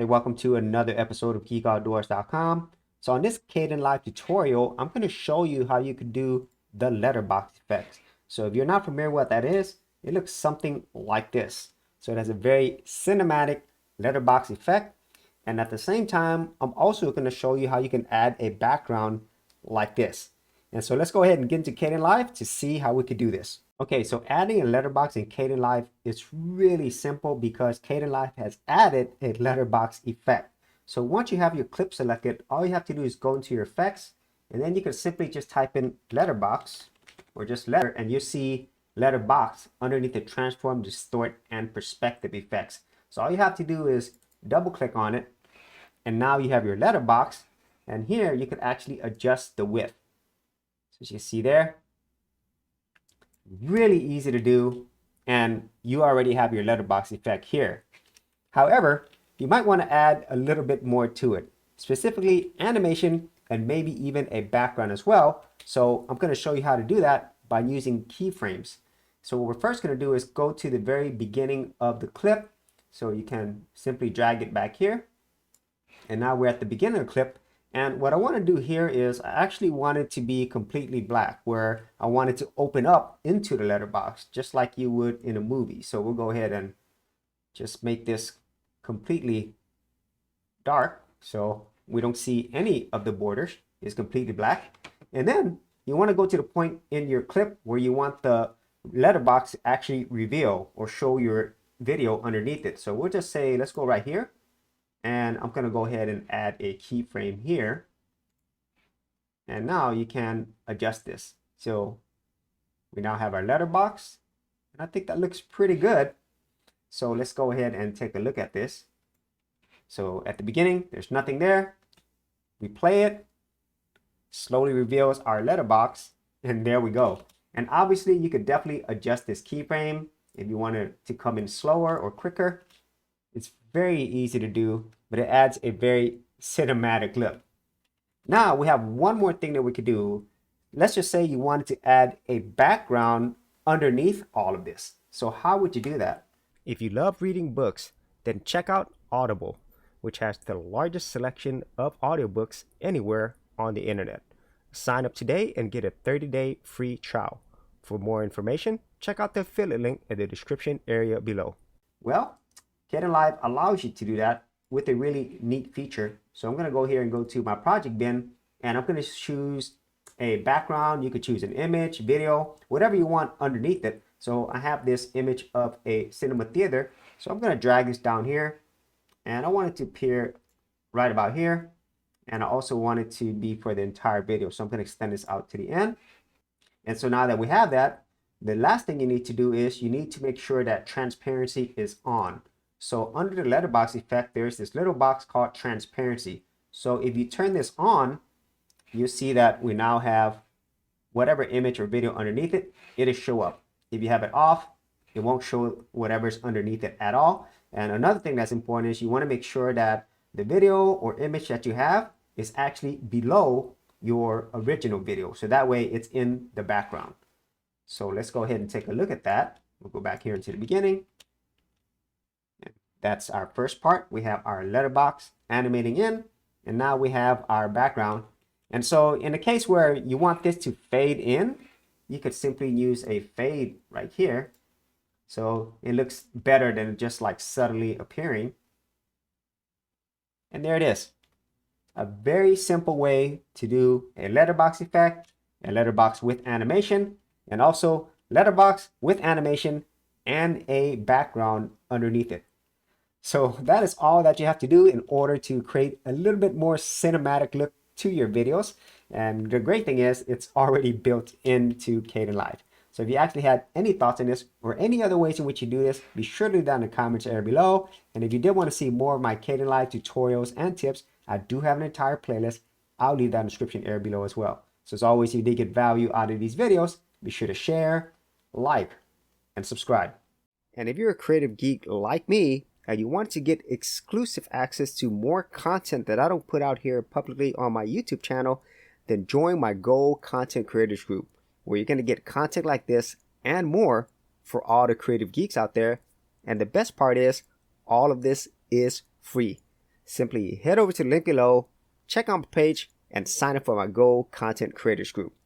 Hey, welcome to another episode of GeekOutdoors.com. So on this Kdenlive tutorial, I'm going to show you how you can do the letterbox effects. So if you're not familiar with what that is, it looks something like this. So it has a very cinematic letterbox effect. And at the same time, I'm also going to show you how you can add a background like this. And so let's go ahead and get into Kdenlive to see how we could do this. Okay, so adding a letterbox in Kdenlive is really simple because Kdenlive has added a letterbox effect. So once you have your clip selected, all you have to do is go into your effects, and then you can simply just type in letterbox or just letter, and you see letterbox underneath the transform, distort, and perspective effects. So all you have to do is double click on it, and now you have your letterbox, and here you can actually adjust the width. So as you see there, really easy to do, and you already have your letterbox effect here. However, you might want to add a little bit more to it, specifically animation and maybe even a background as well. So I'm going to show you how to do that by using keyframes. So what we're first going to do is go to the very beginning of the clip. So you can simply drag it back here. And now we're at the beginning of the clip. And what I want to do here is I actually want it to be completely black, where I want it to open up into the letterbox, just like you would in a movie. So we'll go ahead and just make this completely dark, so we don't see any of the borders. It's completely black. And then you want to go to the point in your clip where you want the letterbox to actually reveal or show your video underneath it. So we'll just say, let's go right here. And I'm going to go ahead and add a keyframe here. And now you can adjust this. So we now have our letterbox. And I think that looks pretty good. So let's go ahead and take a look at this. So at the beginning, there's nothing there. We play it. Slowly reveals our letterbox. And there we go. And obviously, you could definitely adjust this keyframe if you want it to come in slower or quicker. It's very easy to do, but it adds a very cinematic look. Now we have one more thing that we could do. Let's just say you wanted to add a background underneath all of this. So how would you do that? If you love reading books, then check out Audible, which has the largest selection of audiobooks anywhere on the internet. Sign up today and get a 30-day free trial. For more information, check out the affiliate link in the description area below. Well, Kdenlive allows you to do that with a really neat feature. So I'm going to go here and go to my project bin, and I'm going to choose a background. You could choose an image, video, whatever you want underneath it. So I have this image of a cinema theater. So I'm going to drag this down here, and I want it to appear right about here. And I also want it to be for the entire video. So I'm going to extend this out to the end. And so now that we have that, the last thing you need to do is you need to make sure that transparency is on. So under the letterbox effect, there's this little box called transparency. So if you turn this on, you see that we now have whatever image or video underneath it, it'll show up. If you have it off, it won't show whatever's underneath it at all. And another thing that's important is you want to make sure that the video or image that you have is actually below your original video. So that way it's in the background. So let's go ahead and take a look at that. We'll go back here into the beginning. That's our first part. We have our letterbox animating in, and now we have our background. And so in the case where you want this to fade in, you could simply use a fade right here. So it looks better than just like subtly appearing. And there it is. A very simple way to do a letterbox effect, a letterbox with animation, and also letterbox with animation and a background underneath it. So that is all that you have to do in order to create a little bit more cinematic look to your videos. And the great thing is it's already built into Kdenlive. So if you actually had any thoughts on this or any other ways in which you do this, be sure to leave down in the comments area below. And if you did want to see more of my Kdenlive tutorials and tips, I do have an entire playlist. I'll leave that in the description area below as well. So as always, if you did get value out of these videos, be sure to share, like, and subscribe. And if you're a creative geek like me, and you want to get exclusive access to more content that I don't put out here publicly on my YouTube channel, then join my Gold Content Creators group, where you're going to get content like this and more for all the creative geeks out there. And the best part is, all of this is free. simply head over to the link below, check out my page, and sign up for my Go Content Creators group.